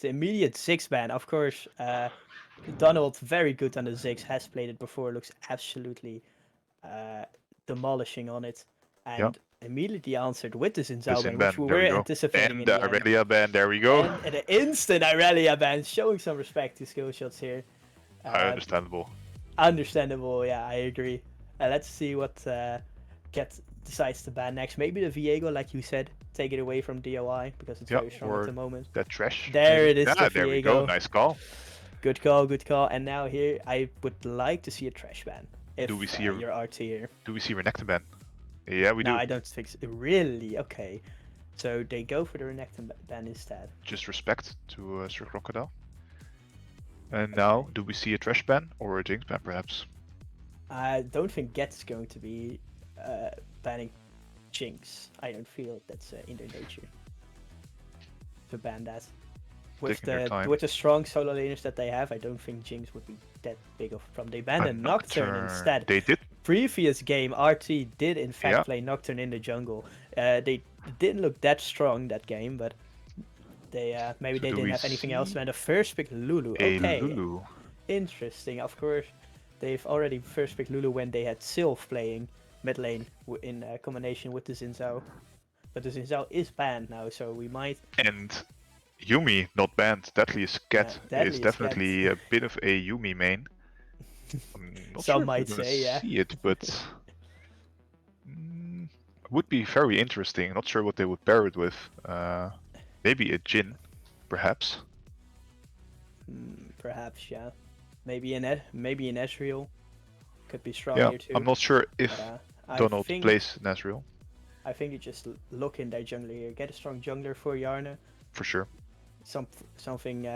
the immediate Ziggs ban, of course. Donald, very good on the Ziggs, has played it before. Looks absolutely uh, demolishing on it, Yeah. and immediately answered with the The Xin Sin ban, which ban. we There were we go. anticipating And in the the end. Aurelia ban. There we go. And an instant Irelia ban, showing some respect to skill shots here. Uh, Understandable. Understandable, yeah, I agree. Let's see what Cat decides to ban next. Maybe the Viego, like you said, take it away from DOI because it's Yeah. very strong at Or the moment. that trash. There Maybe. it is, the Ah, there we go. Viego. Nice call. Good call, good call. And now here, I would like to see a trash ban if Do we see a you're RT here. Renekton ban? Yeah, we No, do. I don't think so. Really? Okay. So they go for the Renekton ban instead. Just respect to Sir Crocodile. And now, do we see a trash ban or a Jinx ban, perhaps? I don't think Get's going to be banning Jinx. I don't feel that's in their nature to ban that. With the strong solo laners that they have, I don't think Jinx would be that big of a problem. They banned a Nocturne instead. They did. Previous game, RT did in fact play Nocturne in the jungle. They didn't look that strong that game, but they maybe they didn't have anything else. And the first pick Lulu. Okay, Lulu. Interesting. Of course, they've already first picked Lulu when they had Sylv playing mid lane in combination with the Xin Zhao. But the Xin Zhao is banned now, so we might. And Yuumi not banned. Deadliest Cat is definitely a bit of a Yuumi main. I'm not Some sure might if we're say, gonna see it, but would be very interesting. Not sure what they would pair it with. Maybe a Jhin, perhaps. Perhaps, yeah. Maybe an Ezreal could be strong Yeah, here too. I'm not sure if Donald plays in Ezreal. I think you just look in their jungler here. Get a strong jungler for Yarna. For sure. Something.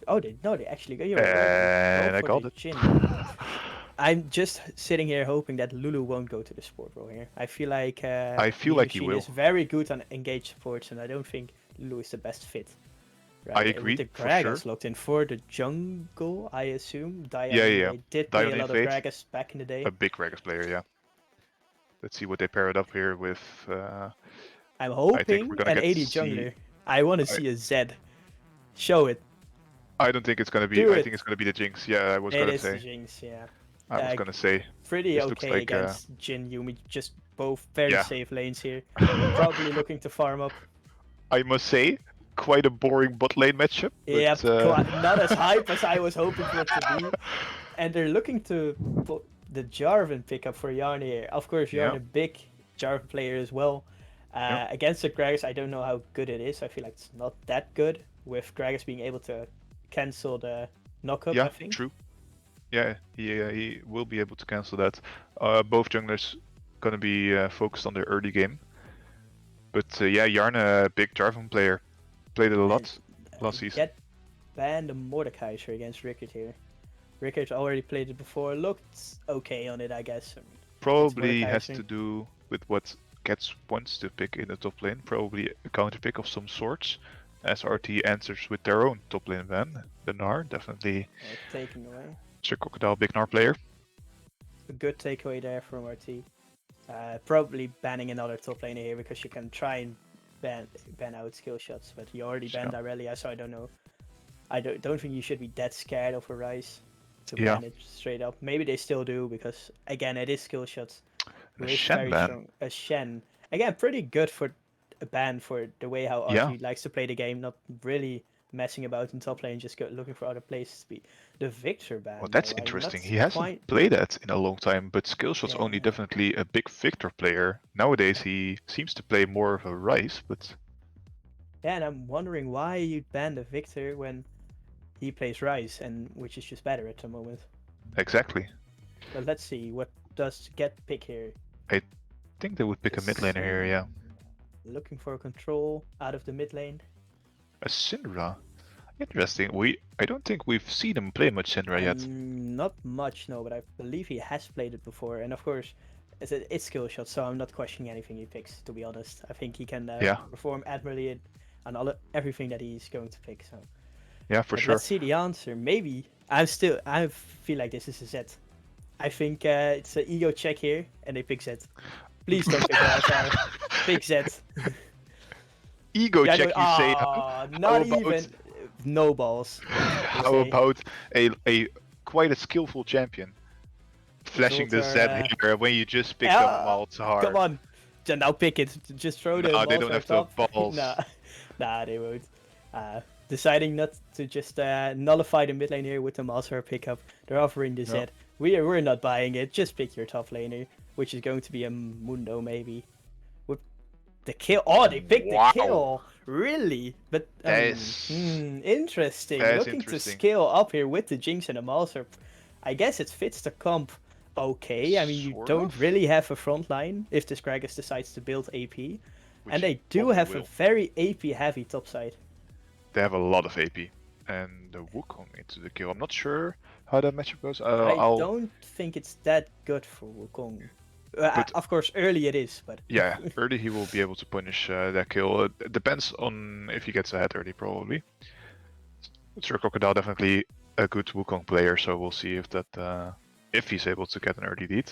Oh, they actually go. And I called it. I'm just sitting here hoping that Lulu won't go to the support role here. I feel like he will. is very good on engaged supports, and I don't think Lulu is the best fit. Right? I agree. With the Gragas locked in for the jungle, I assume. DieOnInvade did play a lot of Gragas back in the day. A big Gragas player, yeah. Let's see what they pair it up here with. I'm hoping an AD jungler. I want to see a Zed. Show it. I don't think it's gonna be. I think it's gonna be the Jinx. Yeah, I was gonna say. It is the Jinx, yeah. I was gonna say. Pretty okay like, against Jhin, Yuumi. Just both very safe lanes here. Probably looking to farm up. I must say, quite a boring bot lane matchup. Yeah, not as hype as I was hoping for it to be. And they're looking to put the Jarvan pickup for Yarna here. Of course, Yarna, a big Jarvan player as well. Against the Gragas, I don't know how good it is. I feel like it's not that good, with Gragas being able to cancel the knockup, I think. True. Yeah, he will be able to cancel that. Both junglers gonna be focused on their early game. But yeah, Yarna, big Jarvan player, played it a lot last season. Get banned the Mordekaiser against Rickert here. Rickert already played it before, looked okay on it, I guess. Probably has to do with what Cats wants to pick in the top lane. Probably a counter pick of some sorts. As RT answers with their own top lane ban. The Gnar, definitely. Taken away. Sir Crocodile, big Gnar player. A good takeaway there from RT. Probably banning another top laner here because you can try and ban out skill shots, but you already banned Irelia, so I don't know. I don't think you should be that scared of a Ryze to ban it straight up. Maybe they still do because again it is skill shots. A Shen ban. Strong. A Shen. Again, pretty good for a ban for the way how RT likes to play the game, not really messing about in top lane, just looking for other places to be. The Victor ban. Well, that's interesting. He hasn't played that in a long time, but SkillShotsOnly definitely a big Victor player. Nowadays he seems to play more of a Ryze, but... Yeah, and I'm wondering why you'd ban the Victor when he plays Ryze, and which is just better at the moment. Exactly. But let's see, what does Get pick here? I think they would pick a mid laner here, yeah. Looking for control out of the mid lane. A Syndra. Interesting. I don't think we've seen him play much Syndra yet. Not much, no, but I believe he has played it before. And of course, it's skill shot, so I'm not questioning anything he picks, to be honest. I think he can perform admirably on everything that he's going to pick. So yeah, for sure. Let's see the answer. Maybe I feel like this is a Z. I think it's an ego check here, and they pick Z. Please don't pick Malzahar. Pick Z. ego Yeah, check, you say? Huh? not How about, even. No balls. how about a quite a skillful champion flashing the Z here when you just picked up Malzahar? Come on. Now pick it. Just throw the No, they balls don't on have the top. balls. Nah, they won't. Deciding not to just nullify the mid lane here with the Malzahar pickup. They're offering the Z. We're not buying it. Just pick your top laner, which is going to be a Mundo maybe. With the kill. Oh, they picked the kill. Really? But interesting. Looking to scale up here with the Jinx and the Malzahar. I guess it fits the comp. Okay, I mean, you don't really have a front line if this Gragas decides to build AP. And they do have a very AP heavy top side. They have a lot of AP. And the Wukong into the kill. I'm not sure how that matchup goes. I don't think it's that good for Wukong. Of course, early it is, but... Yeah, early he will be able to punish that kill. It depends on if he gets ahead early, probably. Crocodîle definitely a good Wukong player, so we'll see if that... if he's able to get an early lead.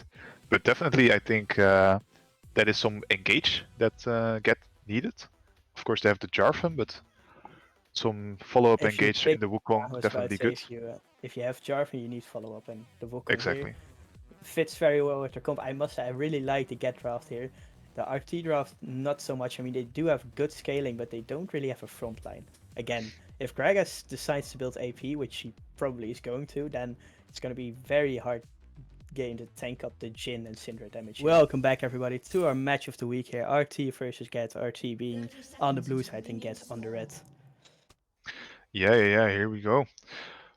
But definitely I think that is some engage that get needed. Of course they have the Jarvan, but some follow-up engage in the Wukong definitely good. If you have Jarvan, you need follow-up, and the Wukong exactly fits very well with their comp. I must say, I really like the get draft here. The RT draft, not so much. I mean, they do have good scaling, but they don't really have a front line. Again, if Gragas decides to build AP, which he probably is going to, then it's going to be very hard game to tank up the Jhin and Syndra damage. Welcome back, everybody, to our match of the week here. RT versus Get. RT being on the blue side and Get on the red. Yeah, here we go.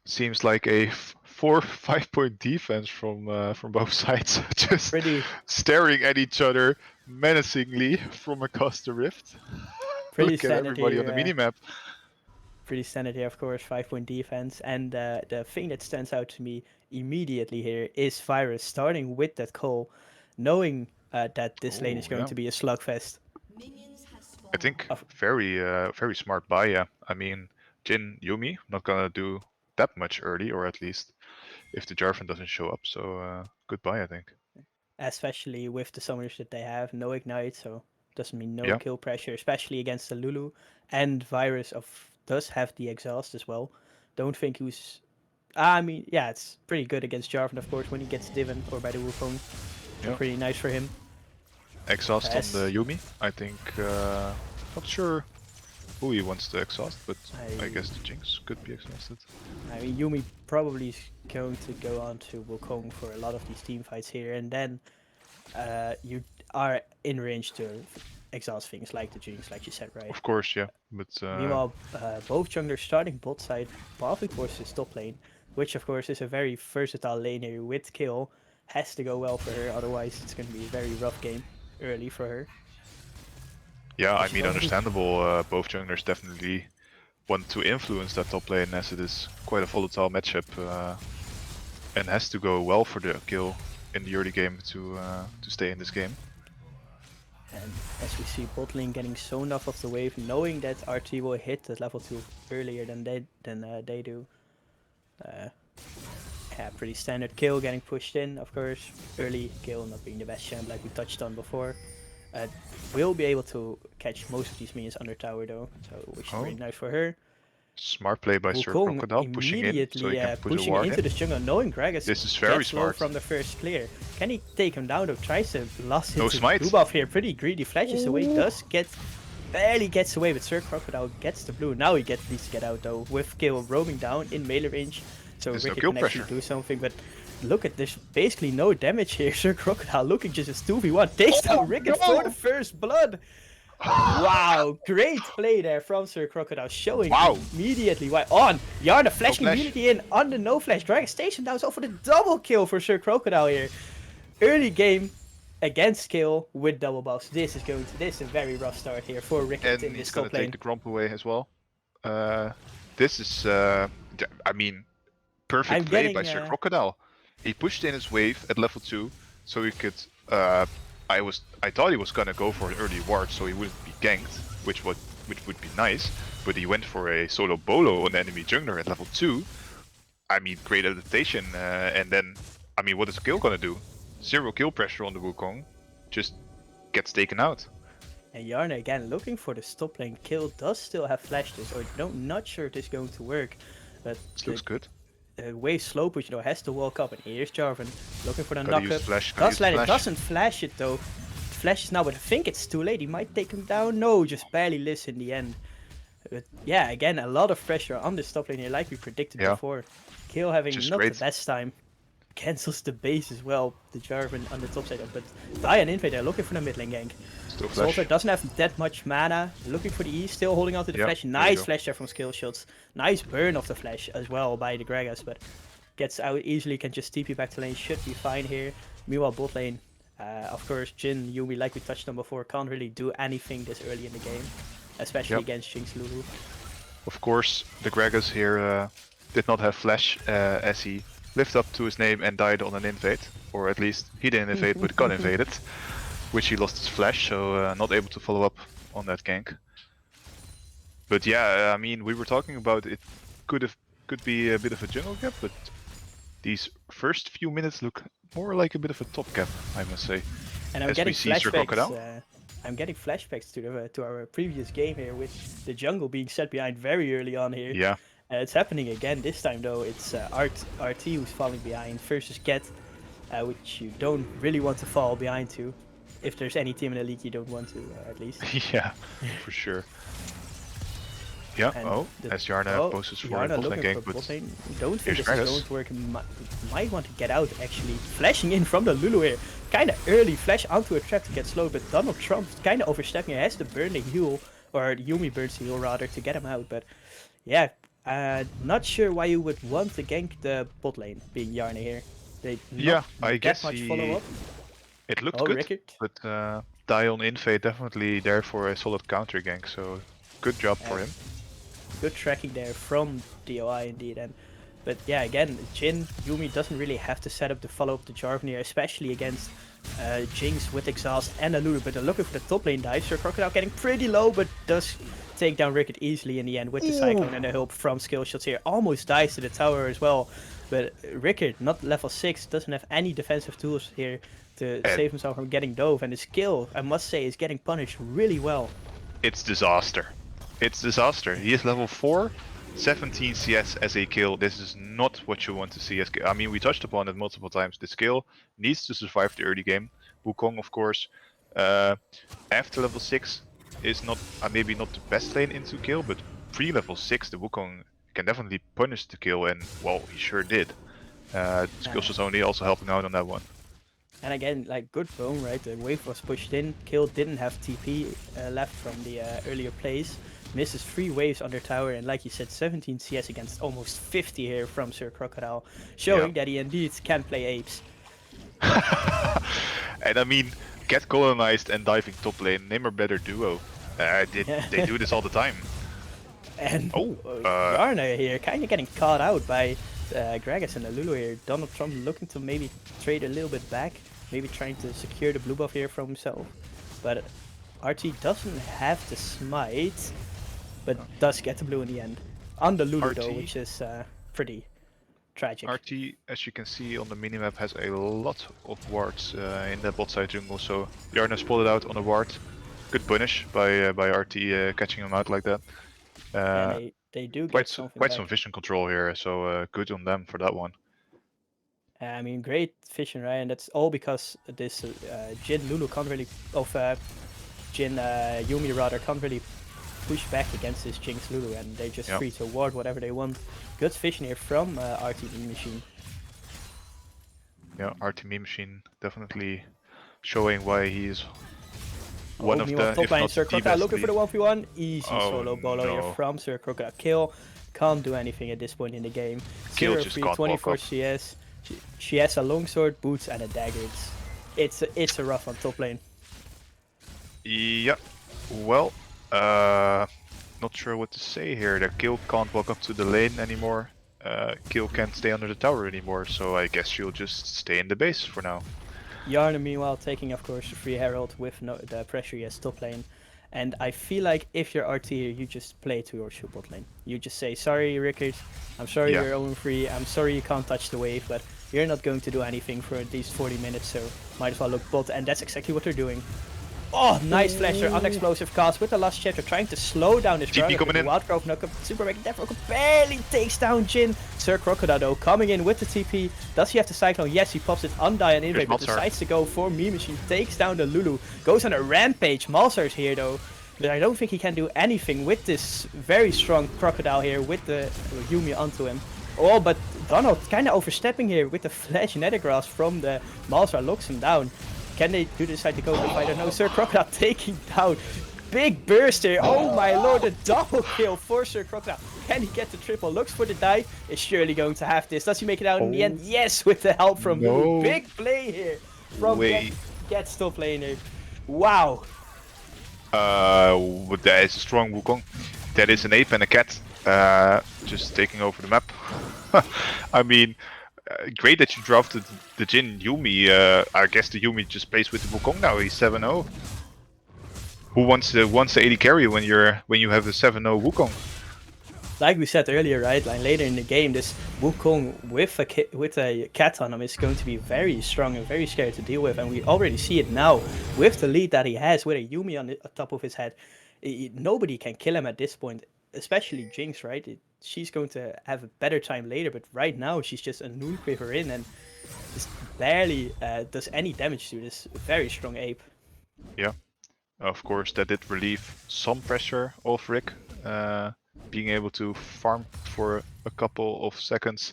Seems like a 4-5 point defense from both sides. Just staring at each other menacingly from across the rift. Look at everybody on the minimap. Pretty standard here, of course, 5-point defense. And the thing that stands out to me immediately here is Virus starting with that call, knowing that this lane is going to be a slugfest. I think very smart buy, yeah. I mean, Jhin, Yuumi, not gonna do that much early, or at least if the Jarvan doesn't show up, so good buy, I think. Especially with the summoners that they have, no ignite, so doesn't mean no kill pressure, especially against the Lulu. And Virus does have the exhaust as well. Don't think who's... I mean, yeah, it's pretty good against Jarvan, of course, when he gets Diven or by the Wukong. So pretty nice for him. Exhaust on the Yuumi, I think. Not sure who he wants to exhaust, but I guess the Jinx could be exhausted. I mean, Yuumi probably is going to go on to Wukong for a lot of these team fights here, and then you are in range to exhaust things like the Jinx, like you said, right? Of course, yeah. But meanwhile, both junglers starting bot side, pathing towards his top lane, which of course is a very versatile lane here with Kayle. Has to go well for her, otherwise it's going to be a very rough game early for her. Yeah, I mean, understandable. Both junglers definitely want to influence that top lane, as it is quite a volatile matchup, and has to go well for the kill in the early game to stay in this game. And as we see bot lane getting zoned off of the wave, knowing that RT will hit the level 2 earlier than they do. Yeah, pretty standard. Kayle getting pushed in, of course. Early Kayle not being the best champ like we touched on before. Will be able to catch most of these minions under tower though, so which is really nice for her. Smart play by Crocodîle, pushing in so he can push a ward into the jungle, knowing Gragas this is very smart from the first clear. Can he take him down though? Tries to last hit no smite. Blue buff here, pretty greedy, flashes away, barely gets away, but Crocodîle gets the blue. Now he needs to get out though, with Kayle roaming down in melee range, so Rickert can actually do something, but look at this, basically no damage here. Crocodîle looking just as 2v1, takes down Rickert for the first blood. Wow, great play there from Crocodîle, showing immediately why. Yarna flashing immunity in on the no flash. Dragon station down for the double kill for Crocodîle here. Early game against Kayle with double buffs. This is a very rough start here for Rickert in this top lane. And he's gonna take the Gromp away as well. This is, I mean, perfect play by Crocodîle. He pushed in his wave at level 2, so he could. I thought he was gonna go for an early ward, so he wouldn't be ganked, which would be nice. But he went for a solo bolo on the enemy jungler at level 2. I mean, great adaptation. And then, I mean, what is Kayle gonna do? 0 kill pressure on the Wukong, just gets taken out. And Yarna again looking for the top lane kill. Does still have flashes, or not sure it is going to work. But This looks good. Wave slow push though has to walk up, and here's Jarvan looking for the Gotta knock use up. flash, Does land it, doesn't flash it though. Flashes now, but I think it's too late. He might take him down. No, just barely lists in the end. But yeah, again, a lot of pressure on this top lane here, like we predicted before. Kayle having Just not great. the best time. Cancels the base as well, the Jarvan on the top side. But DieOnInvade, they're looking for the mid lane gank. Salter doesn't have that much mana, looking for the E, still holding on to the flash. Nice flash there from SkillShots. Nice burn of the flash as well by the Gragas, but gets out easily, can just TP back to lane, should be fine here. Meanwhile, bot lane, of course, Jhin, Yuumi, like we touched on before, can't really do anything this early in the game, especially against Jinx, Lulu. Of course, the Gragas here did not have flash as he lived up to his name and died on an invade, or at least he didn't invade but got invaded, which he lost his flash, so not able to follow up on that gank. But yeah, I mean, we were talking about it could be a bit of a jungle gap, but these first few minutes look more like a bit of a top gap, I must say. And I'm getting flashbacks. I'm getting flashbacks to our previous game here, with the jungle being set behind very early on here. Yeah. It's happening again. This time though, it's RT who's falling behind versus Cat, which you don't really want to fall behind to. If there's any team in the league you don't want to, at least. Yeah, for sure. Yeah, as Yarna poses for a bot lane gank, but don't think this is going to work. Might want to get out, actually. Flashing in from the Lulu here. Kind of early flash onto a trap to get slowed, but Donald Trump kind of overstepping. He has to burn the heal, or Yuumi burns the heal rather, to get him out. But yeah, not sure why you would want to gank the bot lane, being Yarna here. They I guess much follow up. It looked good, Rickert. but DieOnInvade definitely there for a solid counter gank, so good job for him. Good tracking there from DOI indeed. But yeah, again, Jhin, Yuumi doesn't really have to set up to follow up the Jarvan here, especially against Jinx with Exhaust and a Lulu. But they're looking for the top lane dive. So Crocodîle getting pretty low, but does take down Rickert easily in the end with the Cyclone and the help from SkillShots here. Almost dies to the tower as well. But Rickert, not level 6, doesn't have any defensive tools here to save himself from getting dove. And his skill, I must say, is getting punished really well. It's disaster. It's disaster. He is level 4, 17 CS as a kill. This is not what you want to see as kill. I mean, we touched upon it multiple times. The skill needs to survive the early game. Wukong, of course, after level 6 is not maybe not the best lane into kill, but pre-level 6 the Wukong can definitely punish the kill, and well, he sure did. SkillShotsOnly also helping out on that one. And again, like, good roam, right? The wave was pushed in. Kayle didn't have TP left from the earlier plays. Misses 3 waves under tower, and like you said, 17 CS against almost 50 here from Sir Crocodîle, showing that he indeed can play apes. And I mean, get Colonized and diving top lane, name a better duo. They do this all the time. And Yarna here kind of getting caught out by Gragas and the Lulu here. Donald Trump looking to maybe trade a little bit back, maybe trying to secure the blue buff here for himself. But RT doesn't have the smite, but does get the blue in the end. On the Lulu though, which is pretty tragic. RT, as you can see on the minimap, has a lot of wards in the bot side jungle, so Yarna spotted out on a ward. Good punish by RT catching him out like that. They do get quite some vision control here, so good on them for that one. I mean, great vision, right? And that's all because this Jhin Lulu can't really, Jhin Yuumi rather, can't really push back against this Jinx Lulu, and they're just free to ward whatever they want. Good vision here from RT Machine. Yeah, RT Machine definitely showing why he is one of the, top lane, Sir Crocodîle looking for the 1v1. Easy solo bolo here from Sir Crocodîle. Kayle can't do anything at this point in the game. Kayle just got 24 CS. She has a longsword, boots, and a dagger. It's a rough on top lane. Yeah, well, not sure what to say here. That Kayle can't walk up to the lane anymore. Kayle can't stay under the tower anymore, so I guess she'll just stay in the base for now. Yarna, meanwhile, taking, of course, the free Herald with the pressure he has top lane. And I feel like if you're RT here, you just play to your bot lane. You just say, sorry, Rickert, I'm sorry you're 0-3, I'm sorry you can't touch the wave, but you're not going to do anything for at least 40 minutes, so might as well look bot. And that's exactly what they're doing. Oh, nice flasher, unexplosive cast with the last chapter, trying to slow down his TP coming in. Wild Growth knock up, Super Mega Devil barely takes down Jhin. Sir Crocodîle though, coming in with the TP. Does he have the Cyclone? Yes, he pops it on DieOnInvade, but decides to go for Meme Machine, takes down the Lulu, goes on a rampage. Malzahar is here though, but I don't think he can do anything with this very strong Crocodîle here with the Yuumi onto him. Oh, but Donald kind of overstepping here with the Flash Nethergrass from the Malzahar, locks him down. Can they decide to go for the fight? No, Sir Crocodîle taking down. Big burst here. Oh my lord, a double kill for Sir Crocodîle. Can he get the triple? Looks for the die. Is surely going to have this. Does he make it out in the end? Yes, with the help from Lulu. Big play here from Get still playing here. Wow. That is a strong Wukong. That is an ape and a cat. Just taking over the map. I mean, great that you drafted the Jhin Yuumi. I guess the Yuumi just plays with the Wukong now. He's 7-0. Who wants the AD carry when you have the 7-0 Wukong? Like we said earlier, right? Like later in the game, this Wukong with a cat on him is going to be very strong and very scary to deal with, and we already see it now with the lead that he has with a Yuumi on the top of his head. Nobody can kill him at this point, especially Jinx, right? She's going to have a better time later, but right now she's just a Noon Quiver in and just barely does any damage to this very strong ape. Yeah, of course that did relieve some pressure off Rick, being able to farm for a couple of seconds,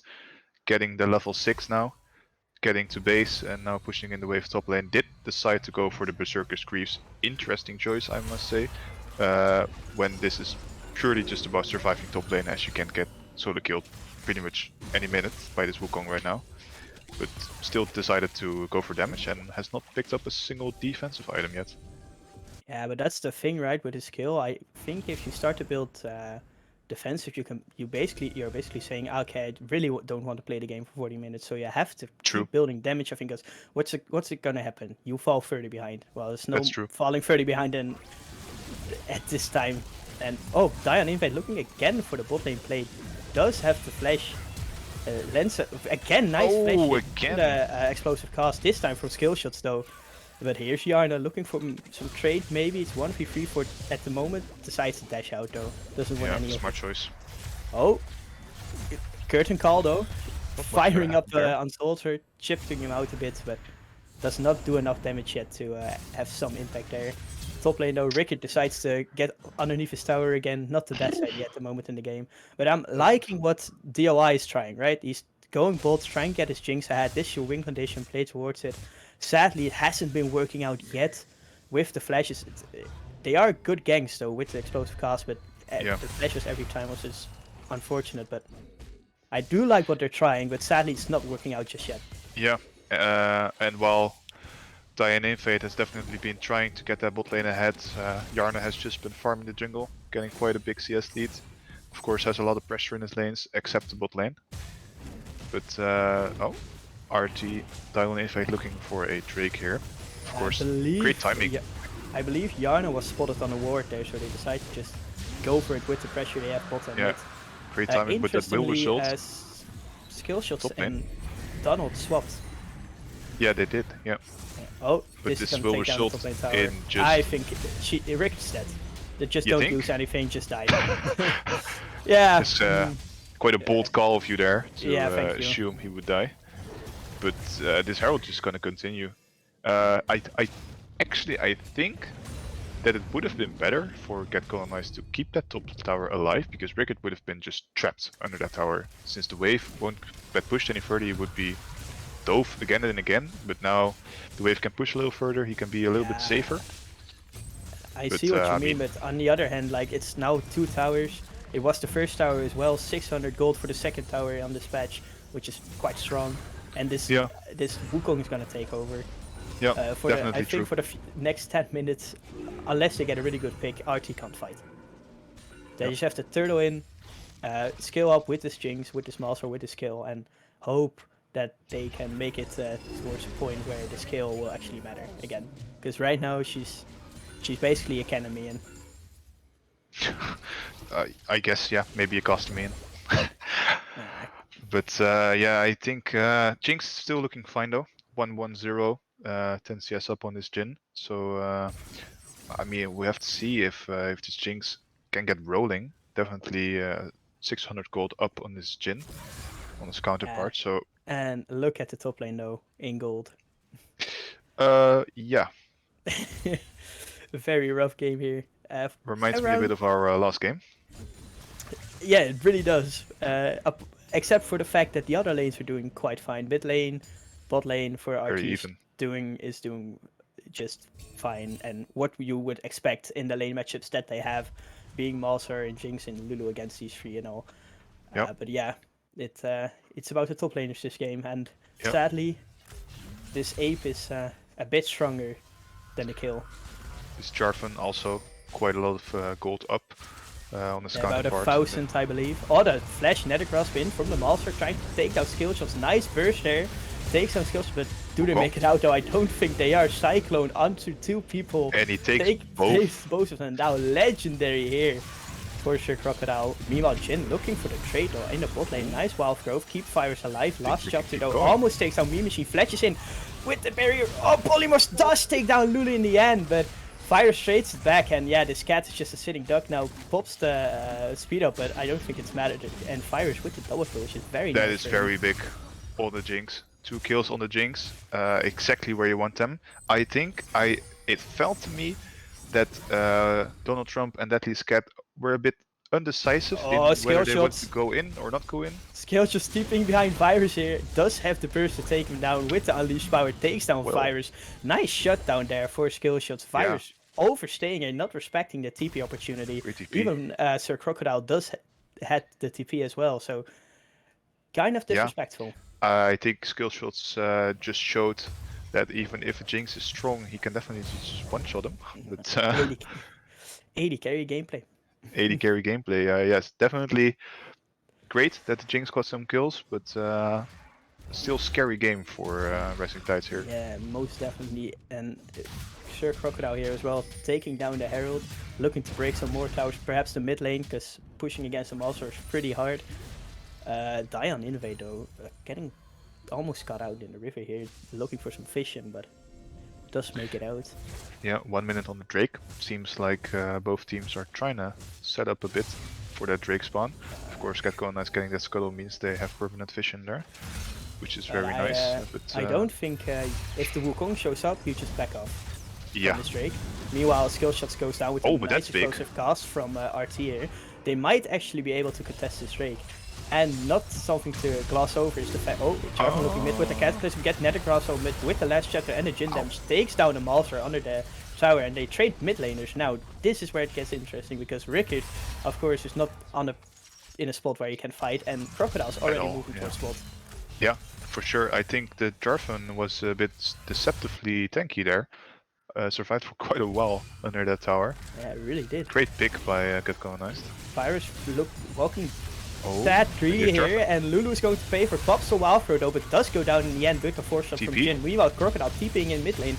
getting the level 6 now, getting to base and now pushing in the wave top lane. Did decide to go for the Berserker's Greaves. Interesting choice, I must say, when this is purely just about surviving top lane, as you can get solo killed pretty much any minute by this Wukong right now. But still decided to go for damage and has not picked up a single defensive item yet. Yeah, but that's the thing, right, with his skill. I think if you start to build defensive, you're basically saying, okay, I really don't want to play the game for 40 minutes, so you have to keep building damage. I think because what's it gonna happen? You fall further behind. Well, there's no falling further behind than at this time. And oh, DieOnInvade looking again for the bot lane play. Does have the flash. Lens again, nice flash. Again. The explosive cast, this time from skill shots though. But here's Yarna looking for some trade, maybe. It's 1v3 for at the moment. Decides to dash out though. Doesn't want any. Smart choice. Oh, curtain call though. Firing up on Soldier, chipping him out a bit, but does not do enough damage yet to have some impact there. Top lane though, Rickert decides to get underneath his tower again. Not the best idea at the moment in the game. But I'm liking what DOI is trying, right? He's going bold, trying to get his Jinx ahead. This is your win condition, play towards it. Sadly, it hasn't been working out yet with the flashes. They are good ganks though with the explosive cast, but the flashes every time was just unfortunate. But I do like what they're trying, but sadly it's not working out just yet. Yeah, and while DieOnInvade has definitely been trying to get that bot lane ahead, Yarna has just been farming the jungle, getting quite a big CS lead. Of course has a lot of pressure in his lanes, except the bot lane. But RT, DieOnInvade looking for a Drake here. Of course, great timing. I believe Yarna was spotted on a ward there, so they decided to just go for it with the pressure they have bot and mid. Great timing, but that will result. Skill shots and Donald swapped. Yeah, they did, yeah. Oh, but this will result in just... I think Rick's dead. They just don't lose anything, just die. Yeah. It's quite a bold call of you there to assume he would die. But this Herald is going to continue. I think that it would have been better for Get Colonized to keep that top tower alive, because Rickert would have been just trapped under that tower. Since the wave won't get pushed any further, he would be dove again and again, but now the wave can push a little further, he can be a little bit safer. I see what you mean, but on the other hand, like, it's now 2 towers. It was the first tower as well, 600 gold for the second tower on this patch, which is quite strong. And this Wukong is gonna take over. Yeah, I think for the next 10 minutes, unless they get a really good pick, RT can't fight. They just have to turtle in, skill up with this Jinx, with this Malzahar, with the skill, and hope that they can make it towards a point where the skill will actually matter again. Because right now she's basically a cannon minion. I guess, yeah, maybe a custom minion. But yeah, I think Jinx is still looking fine though. 1-1-0. 10 CS up on his Jhin. So I mean, we have to see if this Jinx can get rolling. Definitely 600 gold up on his Jhin, on his counterpart. So And look at the top lane though, in gold. yeah, Very rough game here. reminds me a bit of our last game. Yeah, it really does. Except for the fact that the other lanes are doing quite fine. Mid lane, bot lane for Very RT even. is doing just fine, and what you would expect in the lane matchups that they have, being Malzahar and Jinx and Lulu against these three and all. Yep. But yeah, it's about the top laners this game, and Yep. sadly, this Ape is a bit stronger than the Kayle. This Jarvan also quite a lot of gold up on his counterpart. About 1,000, I believe. Oh, the flash Nethergrass win from the Malzahar, trying to take out skill shots. Nice burst there. Takes some skills, but do they make it out though? I don't think they are. Cyclone onto two people. And he takes both of them. Now legendary here for sure, Crocodîle. Meanwhile, Jhin looking for the trade though in the bot lane. Nice wild growth. Keep Fires alive. Last chapter though almost takes down Meme Machine. Fletches in with the barrier. Oh, Polymorph does take down Lulu in the end, but Fire straights it back, and yeah, this cat is just a sitting duck now. Pops the speed up, but I don't think it's mattered. And Fires with the double kill, which is very nice. That is very big on the Jinx. 2 kills on the Jinx, exactly where you want them. I think it felt to me that Donald Trump and Deadliest cat were a bit undecisive in whether they want to go in or not go in. Skill just keeping behind Virus here. Does have the burst to take him down with the Unleashed Power. Takes down Virus. Nice shutdown there for skill shots. Virus overstaying and not respecting the TP opportunity. TP. Even Sir Crocodîle does had the TP as well. So kind of disrespectful. I think SkillShots just showed that even if a Jinx is strong, he can definitely just one-shot him. But, 80 carry gameplay. 80 carry gameplay, yes, definitely great that the Jinx got some kills, but still scary game for Rising Tides here. Yeah, most definitely. And Sir Crocodîle here as well, taking down the Herald, looking to break some more towers, perhaps the mid lane, because pushing against them also is pretty hard. DieOnInvade though, getting almost got out in the river here, looking for some fishing, but does make it out. Yeah, 1 minute on the Drake. Seems like both teams are trying to set up a bit for that Drake spawn. Of course, Colonized getting that scuttle means they have permanent vision there, which is very nice. But I don't think if the Wukong shows up, you just back off. Yeah. This Drake. Meanwhile, Skillshots goes down with a nice explosive cast from RT here. They might actually be able to contest this Drake. And not something to gloss over is the fact. Oh, Jarvan looking mid with the Cataclysm, get Nethergrass mid with the last chapter and the Jhin damage, takes down the Malzahar under the tower, and they trade mid laners. Now, this is where it gets interesting because Rickert, of course, is not on in a spot where he can fight, and Crocodile's already moving towards spot. Yeah, for sure. I think the Jarvan was a bit deceptively tanky there. Survived for quite a while under that tower. Yeah, it really did. Great pick by Colonized. Virus walking that tree here, and Lulu is going to pay for pops a wild throw though, but does go down in the end with the force shot from Jhin. Meanwhile, Crocodîle TPing in mid lane.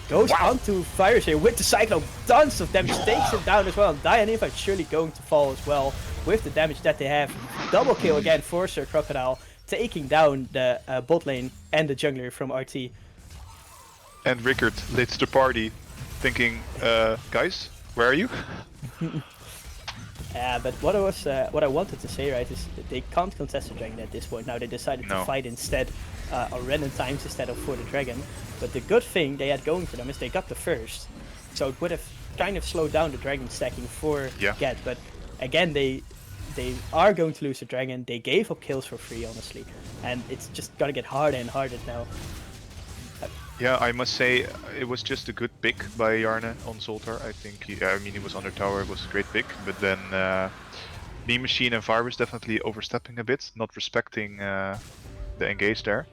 Goes onto Virus here with the Cyclone, tons of damage, takes him down as well, and DieOnInvade surely going to fall as well with the damage that they have. Double kill again for Sir Crocodîle, taking down the bot lane and the jungler from RT. And Rickert leads the party, thinking, guys, where are you? Yeah, but what I wanted to say, right, is that they can't contest the dragon at this point. Now they decided to fight instead on random times instead of for the dragon. But the good thing they had going for them is they got the first, so it would have kind of slowed down the dragon stacking for Get. But again, they are going to lose the dragon. They gave up kills for free, honestly, and it's just gonna get harder and harder now. Yeah, I must say it was just a good pick by Yarne on Zoltar. I think he was under tower, it was a great pick, but then Meme Machine and Virus definitely overstepping a bit, not respecting the engage there.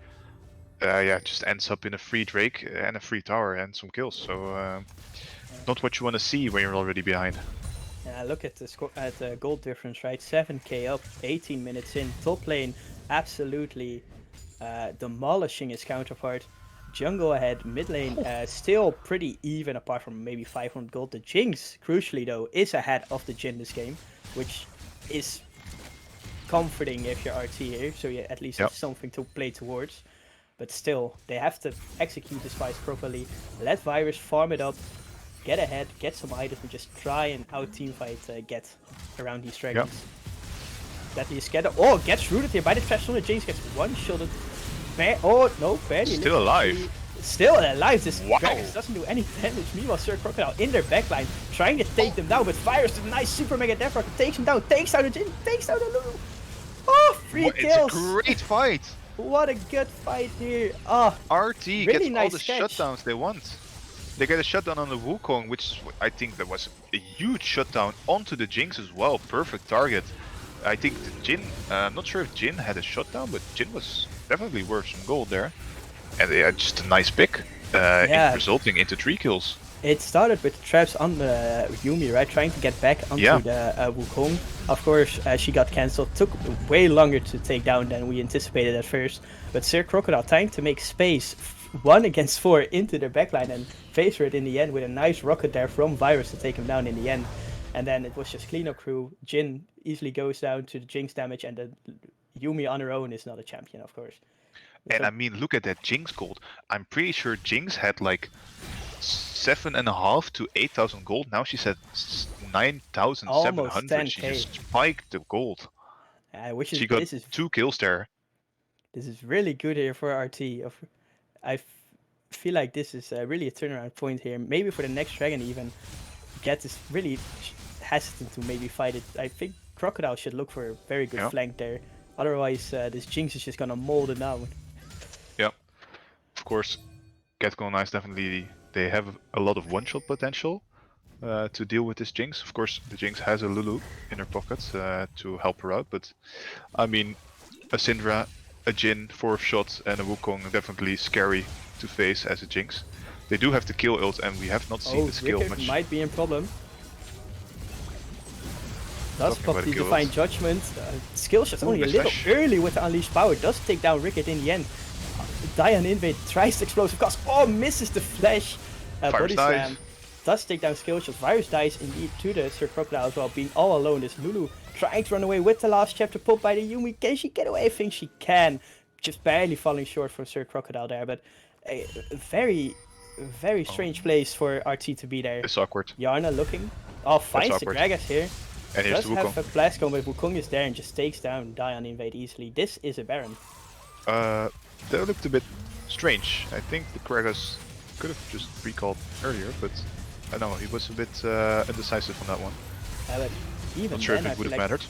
Yeah, just ends up in a free Drake and a free tower and some kills. So not what you want to see when you're already behind. Look at the gold difference, right? 7k up, 18 minutes in. Top lane absolutely demolishing his counterpart. Jungle ahead, mid lane still pretty even apart from maybe 500 gold. The Jinx, crucially though, is ahead of the Jhin this game, which is comforting if you're RT here, so you at least have something to play towards. but still, they have to execute this fight properly. Let Virus farm it up, get ahead, get some items, and just try and out-teamfight get around these dragons. Deadliest gets rooted here by the trash on the Jinx, gets one-shotted. Oh no, barely. Still alive. Still alive. This Gragas doesn't do any damage. Meanwhile, Crocodîle in their backline, trying to take them down, but Virus with a nice super mega death rocket takes him down, takes out the Jhin, takes out the Lulu. Oh, 3 kills. It's a great fight. What a good fight here. Oh, RT really gets nice all the sketch. shutdowns they want. They get a shutdown on the Wukong, which I think that was a huge shutdown onto the Jinx as well. Perfect target. I think the Jhin, I'm not sure if Jhin had a shutdown, but Jhin was definitely worth some gold there. And they had just a nice pick, resulting into 3 kills. It started with traps on the Yuumi, right? Trying to get back onto the Wukong. Of course, she got cancelled. Took way longer to take down than we anticipated at first. But Crocodîle trying to make space 1 against 4 into their backline and face it in the end with a nice rocket there from Virus to take him down in the end. And then it was just cleanup crew. Jhin easily goes down to the Jinx damage, and the Yuumi on her own is not a champion, of course. And I mean, look at that Jinx gold. I'm pretty sure Jinx had like 7,500 to 8,000 gold. Now she's at 9,700. She just spiked the gold. Which is, she got 2 kills there. This is really good here for RT. I feel like this is really a turnaround point here. Maybe for the next dragon even. Get is really hesitant to maybe fight it. I think Crocodîle should look for a very good flank there. Otherwise, this Jinx is just gonna mold it down. Yeah, of course. Colonized definitely, they have a lot of one-shot potential to deal with this Jinx. Of course, the Jinx has a Lulu in her pockets to help her out, but I mean, a Syndra, a Jhin, 4th shot, and a Wukong are definitely scary to face as a Jinx. They do have the kill ult, and we have not seen the skill Rickert much. Might be in problem. Does pop the Divine Judgment. SkillShots only a little early with the Unleashed Power. Does take down Rickert in the end. DieOnInvade tries the Explosive Cast. Oh, misses the Flash. Body Slam. Does take down SkillShots. Virus dies indeed to the Crocodîle as well, being all alone. This Lulu trying to run away with the last chapter pulled by the Yuumi. Can she get away? I think she can. Just barely falling short for Crocodîle there, but a very strange place for RT to be there. It's awkward. Yarna looking. Oh, finds the Gragas here. And here's does the Wukong. have a blast gun, but Wukong is there and just takes down DieOnInvade easily. This is a Baron. That looked a bit strange. I think the Gragas could have just recalled earlier, but I don't know, he was a bit indecisive on that one. But even not sure then, if it would have mattered.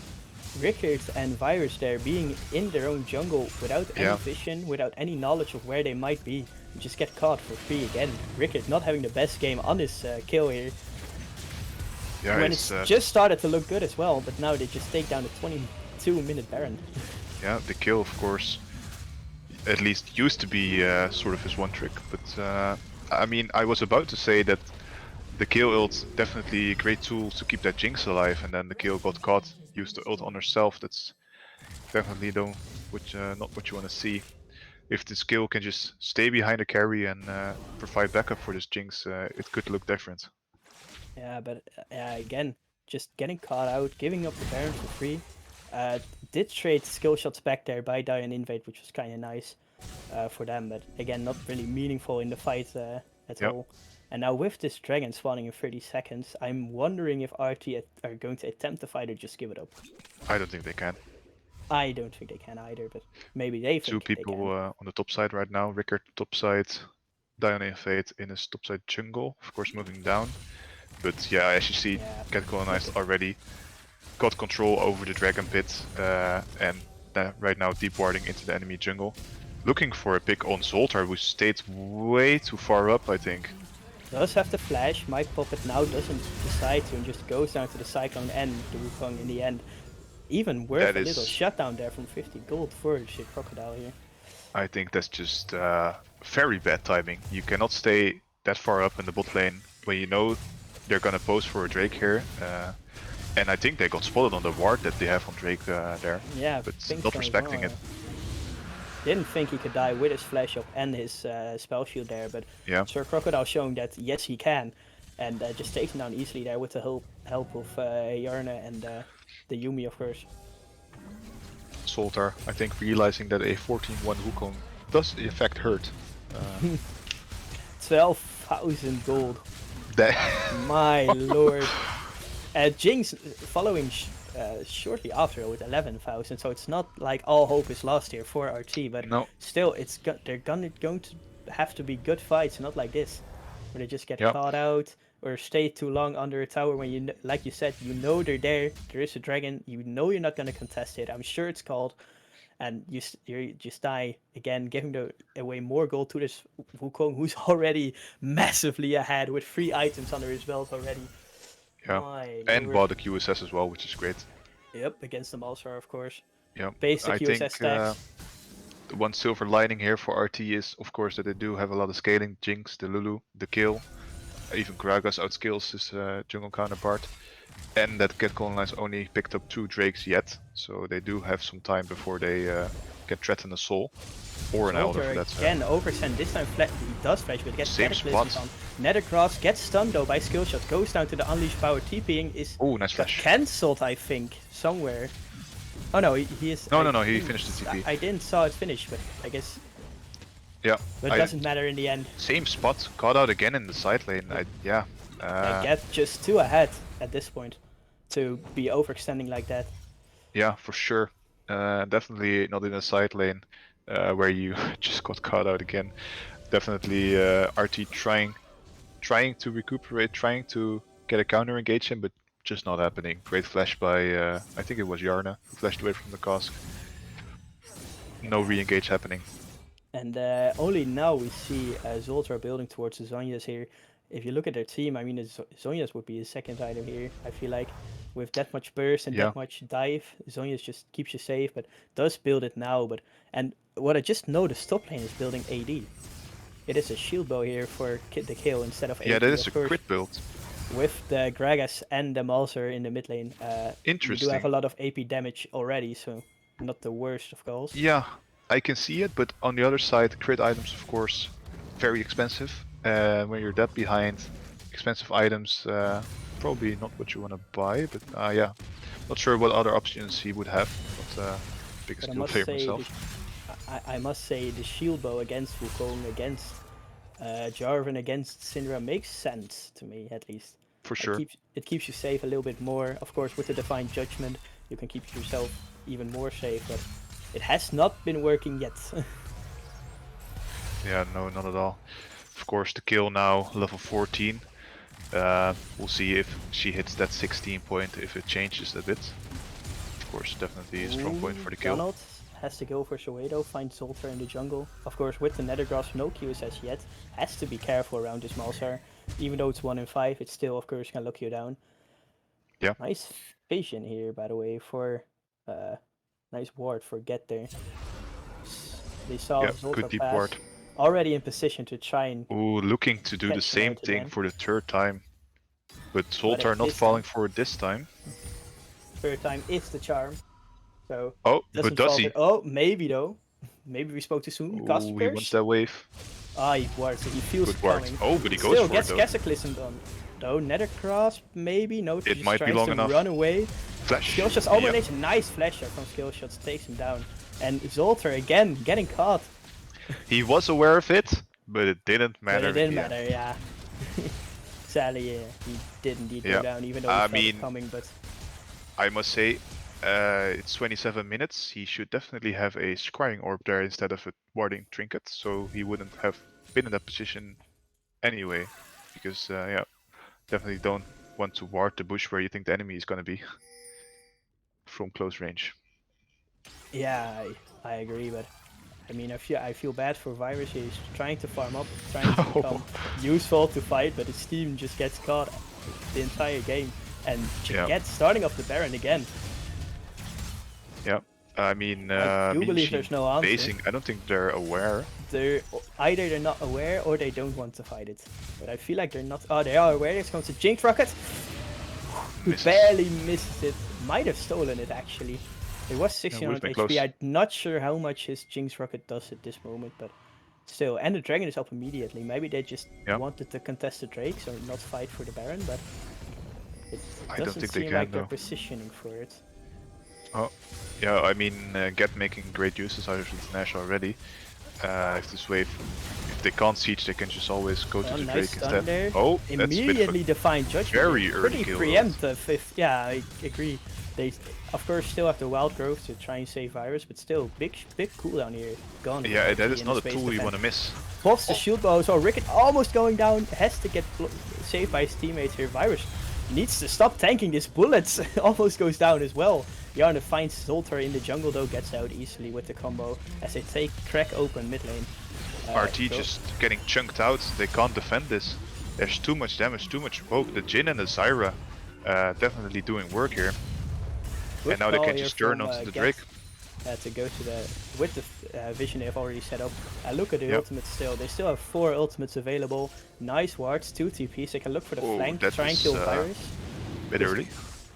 Rickert and Virus there being in their own jungle without any vision, without any knowledge of where they might be, just get caught for free again. Rickert not having the best game on his kill here. Yeah, when it's just started to look good as well, but now they just take down the 22-minute Baron. Yeah, the kill, of course, at least used to be sort of his one trick, but I mean, I was about to say that the kill ult definitely a great tool to keep that Jinx alive, and then the kill got caught, used the ult on herself. That's definitely not what you want to see. If the skill can just stay behind the carry and provide backup for this Jinx, it could look different. Yeah, but again, just getting caught out, giving up the Baron for free. Did trade skill shots back there by DieOnInvade, which was kind of nice for them, but again, not really meaningful in the fight at all. And now with this dragon spawning in 30 seconds, I'm wondering if RT are going to attempt the fight or just give it up. I don't think they can. I don't think they can either, but maybe they think Two people on the top side right now. Rickert top side, DieOnInvade in his top side jungle, of course moving down. But yeah, as you see, Colonized already got control over the dragon pit and right now deep warding into the enemy jungle. Looking for a pick on Zoltar, who stayed way too far up, I think. Does have the flash, might pop it now, doesn't decide to, and just goes down to the Cyclone and the Wukong in the end. Even worth a little shutdown there from 50 gold for Crocodîle here. I think that's just very bad timing. You cannot stay that far up in the bot lane when you know they're gonna pose for a Drake here. And I think they got spotted on the ward that they have on Drake there. Yeah, but not respecting it. Didn't think he could die with his flash up and his spell shield there, but Crocodîle showing that yes he can, and just takes him down easily there with the help of Yarna and the Yuumi, of course. Zoltar, I think, realizing that a 14-1 Wukong does the effect hurt? 12,000 gold. That My lord. Jinx following shortly after with 11,000, so it's not like all hope is lost here for RT, but no. still, they're going to have to be good fights, not like this, where they just get caught out or stay too long under a tower when you, like you said, you know they're there. There is a dragon. You know you're not going to contest it. I'm sure it's called, and you just die again, giving away more gold to this Wukong, who's already massively ahead with 3 items under his belt already. Yeah, and bought the QSS as well, which is great. Yep, against the Malzahar, of course. Yeah, Basic I QSS think stacks. the one silver lining here for RT is, of course, that they do have a lot of scaling. Jinx, the Lulu, the Kayle, even Gragas outskills his jungle counterpart. And that Get Colonized only picked up 2 Drakes yet, so they do have some time before they get threatened a soul. Or an Elder for that side. Again, oversend, this time he does flash, but gets same spot. On. Nethercross gets stunned though by Skillshot, goes down to the Unleashed Power, TPing is nice flash. Cancelled, I think, somewhere. Oh no, he is... No, he finished the TP. I didn't saw it finish, but I guess... Yeah. But it doesn't matter in the end. Same spot, caught out again in the side lane, I get just 2 ahead at this point to be overextending like that. Yeah, for sure. Definitely not in a side lane where you just got caught out again. Definitely RT trying to recuperate, trying to get a counter engage in, but just not happening. Great flash by I think it was Yarna who flashed away from the cask. No re-engage happening. And only now we see Zoltar building towards the Zhonya's here. If you look at their team, I mean, Zhonya's would be his second item here, I feel like. With that much burst and that much dive, Zhonya's just keeps you safe, but does build it now. And what I just noticed, top lane is building AD. It is a shield bow here for the Kayle instead of AD. Yeah, that is a crit build. With the Gragas and the Malzahar in the mid lane. Interesting. You do have a lot of AP damage already, so not the worst of calls. Yeah, I can see it, but on the other side, crit items, of course, very expensive. When you're that behind, expensive items, probably not what you want to buy, but yeah. Not sure what other options he would have, but biggest skill player myself. I must say the shield bow against Wukong, against Jarvan, against Syndra makes sense to me, at least. For sure. It keeps you safe a little bit more. Of course, with the Divine Judgment, you can keep yourself even more safe, but it has not been working yet. Yeah, no, not at all. Of course, the Kayle now, level 14. We'll see if she hits that 16 point, if it changes a bit. Of course, definitely a strong point for the Kayle. Donald has to go for Soweto, find Zoltar in the jungle. Of course, with the Nethergrass, no QSS yet. Has to be careful around this Malzahar. Even though it's 1 in 5, it still, of course, can lock you down. Yeah. Nice vision here, by the way, for... nice ward for Get there. They saw Zoltar good deep pass. ward. Already in position to try and... Ooh, looking to do the same thing for the 3rd time. But Zoltar not falling for it this time. 3rd time is the charm. So but does he? Oh, maybe though. Maybe we spoke too soon. Ooh, he wants that wave. He wards it. He feels it coming. Oh, but he goes Still for gets it though. Cataclysm done. Though Nethercross, maybe. No, it might be long enough. Run away. Flash. SkillShots almost nice flash shot from SkillShots, takes him down. And Zoltar again getting caught. He was aware of it, but it didn't matter. But it didn't matter, yeah. Sadly, yeah, he did indeed go down, even though he felt it coming. But I must say, it's 27 minutes. He should definitely have a scrying orb there instead of a warding trinket, so he wouldn't have been in that position anyway. Because yeah, definitely don't want to ward the bush where you think the enemy is gonna be from close range. Yeah, I agree, but I mean, I feel bad for Virus. He's trying to farm up, trying to become useful to fight, but his team just gets caught the entire game. And gets starting off the Baron again. Yeah, I mean, I do believe there's no answer. Basing, I don't think they're aware. Either they're not aware or they don't want to fight it. But I feel like they're not. Oh, they are aware. It's going to Jinx Rocket. Who barely misses it. Might have stolen it actually. It was 1600 HP. I'm not sure how much his Jinx Rocket does at this moment, but still. And the Dragon is up immediately. Maybe they just wanted to contest the Drake, so not fight for the Baron, but it doesn't seem like they're positioning for it. Oh, yeah, I mean, Get making great uses out of the Nash already. if this wave, if they can't siege, they can just always go to the nice Drake stun instead. there. Oh, that's a bit of Immediately a Defiant Judgment. very early Pretty kill. preemptive. Yeah, I agree. They, of course, still have the Wild Growth to try and save Virus, but still, big cooldown here. Gone. Yeah, that is in not a space tool you defense. want to miss. Pops the shield bow, so Rickert almost going down, has to get saved by his teammates here. Virus needs to stop tanking his bullets, almost goes down as well. Yarna finds Zoltar in the jungle though, gets out easily with the combo as they take crack open mid lane. RT just getting chunked out, they can't defend this. There's too much damage, too much poke. The Jhin and the Zyra definitely doing work here. Good and now they call can here just turn from, onto the Get, Drake. to go to the, with the vision they've already set up. Look at the Yep. ultimates still, they still have 4 ultimates available. Nice wards, 2 TPs, they can look for the flank, that try and was, kill Virus. Bit early.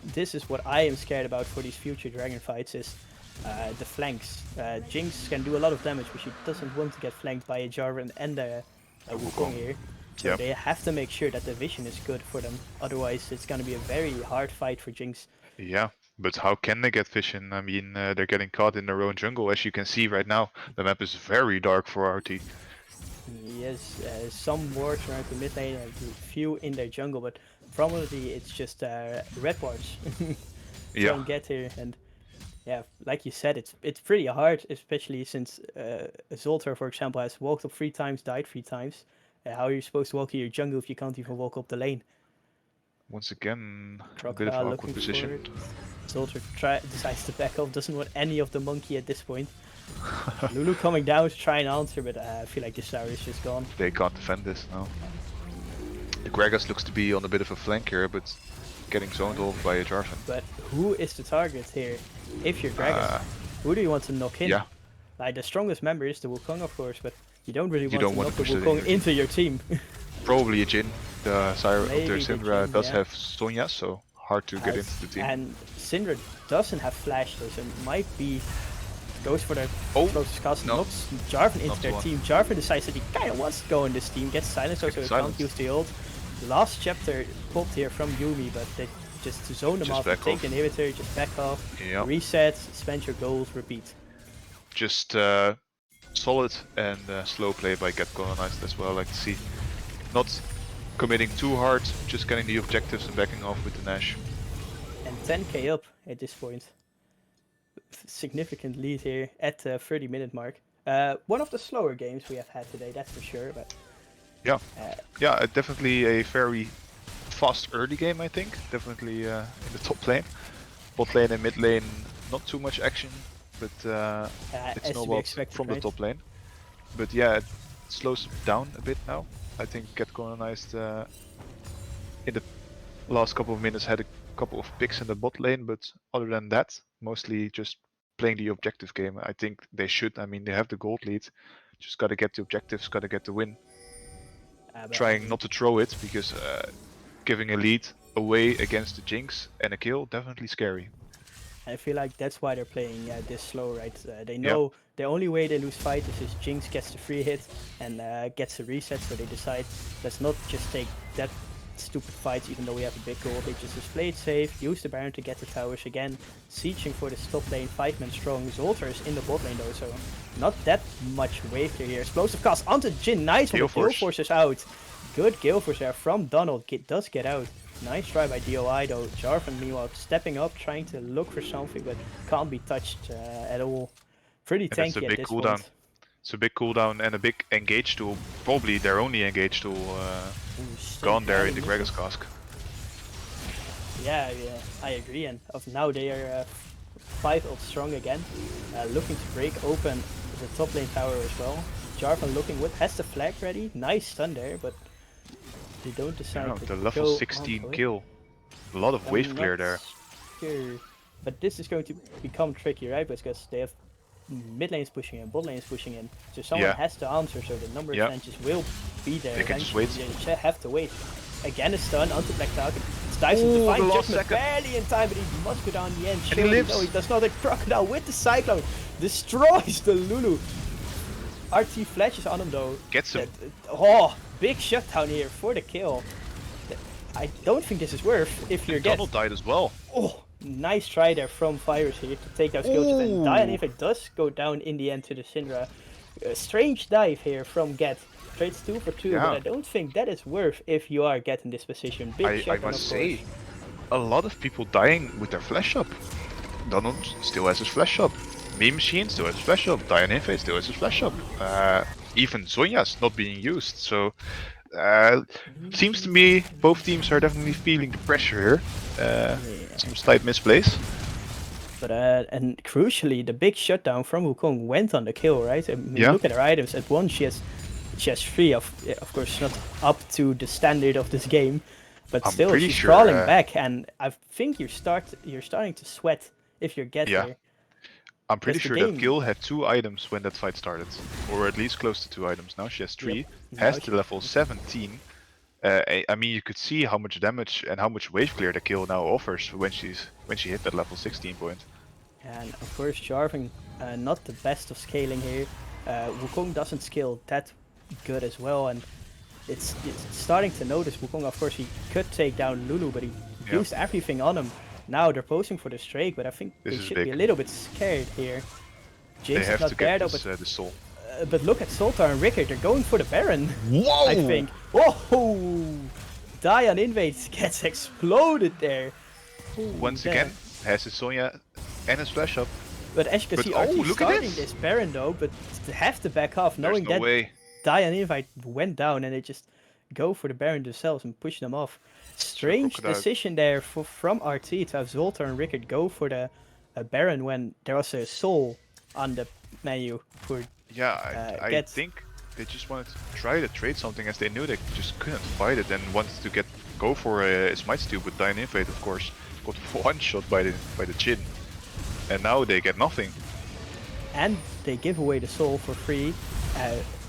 This is what I am scared about for these future dragon fights is the flanks. Jinx can do a lot of damage, but she doesn't want to get flanked by a Jarvan and a Wukong here. So Yep. they have to make sure that the vision is good for them. Otherwise, it's going to be a very hard fight for Jinx. Yeah, but how can they get vision? I mean, they're getting caught in their own jungle. As you can see right now, the map is very dark for RT. Yes, some wards around the mid lane and a few in their jungle, but probably it's just red wards. Yeah. Don't get here, and yeah, like you said, it's pretty hard, especially since Zoltar, for example, has walked up 3 times, died 3 times. How are you supposed to walk to your jungle if you can't even walk up the lane? Once again, a bit of Crocodîle awkward looking position. for it. Zoltar decides to back off, doesn't want any of the monkey at this point. Lulu coming down to try and answer, but I feel like this tower is just gone. They can't defend this now. The Gragas looks to be on a bit of a flank here, but getting zoned off by a Jarvan. But who is the target here? If you're Gragas, who do you want to knock in? Yeah. Like the strongest member is the Wukong, of course, but you don't really You want don't to want knock to the push it in Wukong your team. into your team. Probably a Jhin. The Zyra of Maybe their the Syndra Jhin, does yeah. have Sonya, so hard to get into the team. And Syndra doesn't have flash though, so it might be goes for the Oh, closest cast, no. knocks Jarvan into Not their one. team. Jarvan decides that he kind of wants to go in this team, gets silenced so he can't Silenced. use the ult. Last chapter popped here from Yuumi, but they just zone them Just off, back take off. the inhibitor, just back off, Yeah. reset, spend your goals, repeat. Just solid and slow play by Get Colonized as well, I like to see. Not committing too hard, just getting the objectives and backing off with the Nash. And 10k up at this point. Significant lead here at the 30-minute mark. One of the slower games we have had today, that's for sure. But Yeah, yeah, definitely a very fast early game, I think. Definitely in the top lane. Bot lane and mid lane, not too much action, but it's as to be snowballed expected, from the right? top lane. But yeah, it slows down a bit now. I think Get Colonized in the last couple of minutes had a couple of picks in the bot lane, but other than that, mostly just playing the objective game. I think they should. I mean, they have the gold lead. Just gotta get the objectives, gotta get the win. Trying not to throw it, because giving a lead away against the Jinx and a kill, definitely scary. I feel like that's why they're playing this slow, right? They know the only way they lose fight is if Jinx gets the free hit and gets a reset, so they decide let's not just take that stupid fights even though we have a big goal. They just play it safe, use the Baron to get the towers again, sieging for this top lane, 5-man strong. Zoltar is in the bot lane though, so not that much wave clear here. Explosive cast onto Jhin, nice one, Gale Force is out. Good Gale Force there from Donald, does get out. Nice try by DOI though. Jarvan meanwhile stepping up, trying to look for something, but can't be touched at all. Pretty tanky at this point. It's a big cooldown and a big engage tool. Probably their only engage tool gone there in the Gragas cask. Yeah, I agree. And now they are 5 ult strong again, looking to break open the top lane tower as well. Jarvan looking with has the flag ready. Nice stun there, but they don't decide to the level go 16 on it. kill. A lot of wave clear there. Sure. But this is going to become tricky, right? Because they have mid lanes pushing in, bot lanes pushing in. So someone has to answer, so the number of benches will be there. They can just wait. You have to wait. Again a stun onto Black Target. It's Dyson to find Judgment barely in time, but he must go down the end. And he lives. No, he does not. A Crocodile with the Cyclone destroys the Lulu. RT flashes on him though. Gets him. Oh, big shutdown here for the kill. I don't think this is worth if you're Donald died as well. Oh, nice try there from Virus here to take out SkillShotsOnly. And DieOnInvade does go down in the end to the Syndra. A strange dive here from Get. Trades 2 for 2, Yeah. but I don't think that is worth if you are Get in this position. Big I shotgun, must of say, course. a lot of people dying with their flash up. Donald still has his flash up. Meme Machine still has his flash up. DieOnInvade still has his flash up. Even Zonya's not being used. So seems to me both teams are definitely feeling the pressure here. Some slight misplays. But and crucially, the big shutdown from Wukong went on the kill, right? I mean, Yeah. look at her items. At once, she has 3 of course, not up to the standard of this game, but I'm still pretty she's sure, crawling back, and I think you're starting to sweat if you're Get Yeah. here. I'm pretty That's the sure that game. Kayle had 2 items when that fight started, or at least close to 2 items. Now she has 3, Yep. has Now to level 17. I mean, you could see how much damage and how much wave clear the Kayle now offers when she hit that level 16 point. And of course, Jarvan, not the best of scaling here. Wukong doesn't scale that good as well, and it's starting to notice Wukong. Of course, he could take down Lulu, but he used everything on him. Now they're posing for the Drake, but I think they should be a little bit scared here. Jinx They have is not to there get though, this, the soul. but look at Soltar and Rickert. They're going for the Baron. Whoa! I think. Whoa! DieOnInvade gets exploded there. Once again, has his Sonya and his flash up. But as you can But see, oh, RT look at starting this. this Baron though, but to have to back off, knowing There's no that way. DieOnInvade went down and they just go for the Baron themselves and push them off. Strange Crocodîle. decision there from RT to have Zoltar and Rickert go for the Baron when there was a soul on the menu for Yeah, I think they just wanted to try to trade something as they knew they just couldn't fight it and wanted to go for a Smite Steal with DieOnInvade, of course. Got one shot by the Jhin. And now they get nothing. and they give away the soul for free,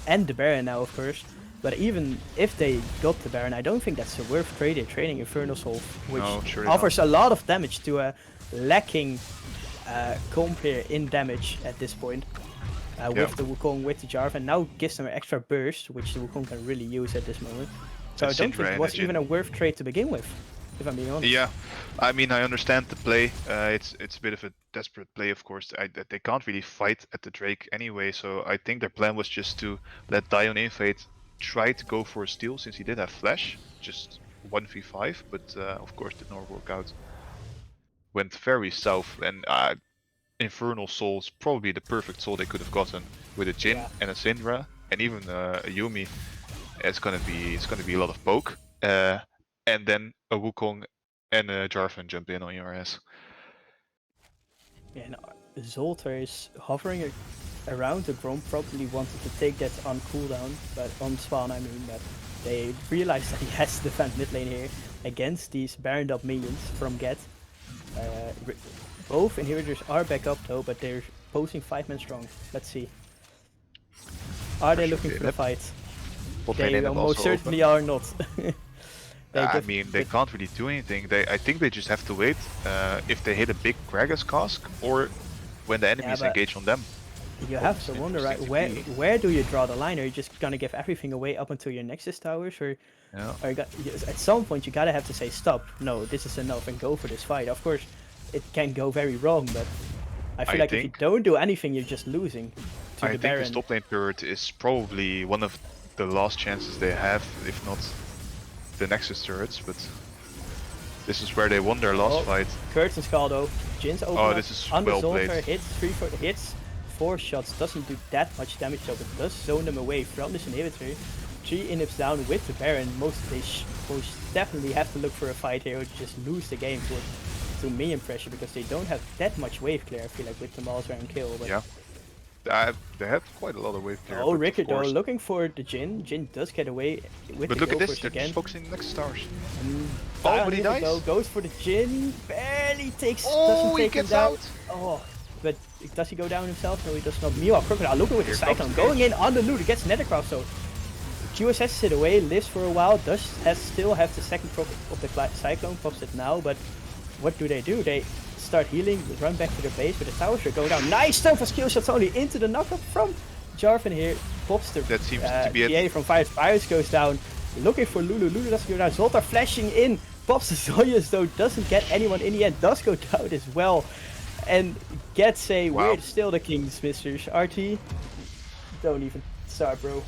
and the Baron now, of course. But even if they got the Baron, I don't think that's a worth trade. They're trading Infernal Soul, which offers a lot of damage to a lacking comp here in damage at this point. With the Wukong, with the Jarvan, now gives them an extra burst, which the Wukong can really use at this moment. So I don't think it was even a worth trade to begin with, if I'm being honest. Yeah, I mean, I understand the play. It's a bit of a desperate play, of course. They can't really fight at the Drake anyway, so I think their plan was just to let DieOnInvade try to go for a steal, since he did have flash, just 1v5, but of course did not work out. Went very south, and Infernal Soul is probably the perfect soul they could have gotten with a Jhin and a Syndra, and even a Yuumi. It's gonna be a lot of poke, and then a Wukong and a Jarvan jump in on your ass. Yeah, and Zoltar is hovering around the Grom, probably wanted to take that on cooldown, but on spawn I mean, but they realized that he has to defend mid lane here against these Baroned up minions from Get. Both inhibitors are back up though, but they're posing 5-man strong. Let's see. Are they looking for the fight? They almost certainly are not. I mean, they can't really do anything. I think they just have to wait if they hit a big Gragas cask, or when the enemies engage on them. You have to wonder, right? Where do you draw the line? Are you just gonna give everything away up until your Nexus towers, or at some point you gotta have to say stop. No, this is enough, and go for this fight. Of course, it can go very wrong, but I feel like if you don't do anything, you're just losing to the Baron. I think the top lane turret is probably one of the last chances they have, if not the Nexus turrets, but this is where they won their last fight. Curtain Skull though. Jin's open this is on the well Zoltar, played. hits 4 shots, doesn't do that much damage though, but does zone them away from this inhibitor. 3 inhibs down with the Baron. Most definitely have to look for a fight here, or just lose the game to minion pressure, because they don't have that much wave clear, I feel like, with the Malzahar and Kayle. But they had quite a lot of wave clear. Oh, Rickert though, looking for the Jhin. Jhin does get away with but the look at this, they're again. just focusing Nexus towers. Oh, but he dies. Though, goes for the Jhin, barely takes, Oh, doesn't take he him gets down. out. Oh, but does he go down himself? No, he does not. Meanwhile, Crocodîle looking with the Here comes Cyclone, the going in on the Lulu, gets Nethercraft, so QSS it away, lives for a while, still have the second proc of the Cyclone, pops it now, but what do? They start healing, run back to their base, but the towers are going down. Nice stone for SkillShotsOnly into the knockup from Jarvan here. Pops the That seems to be GA from Fire. Fires goes down, looking for Lulu. Lulu doesn't go down. Zoltar flashing in, pops the Zonias though, doesn't get anyone in the end, does go down as well. And gets a weird still the King's Misters. RT, Don't even start, bro.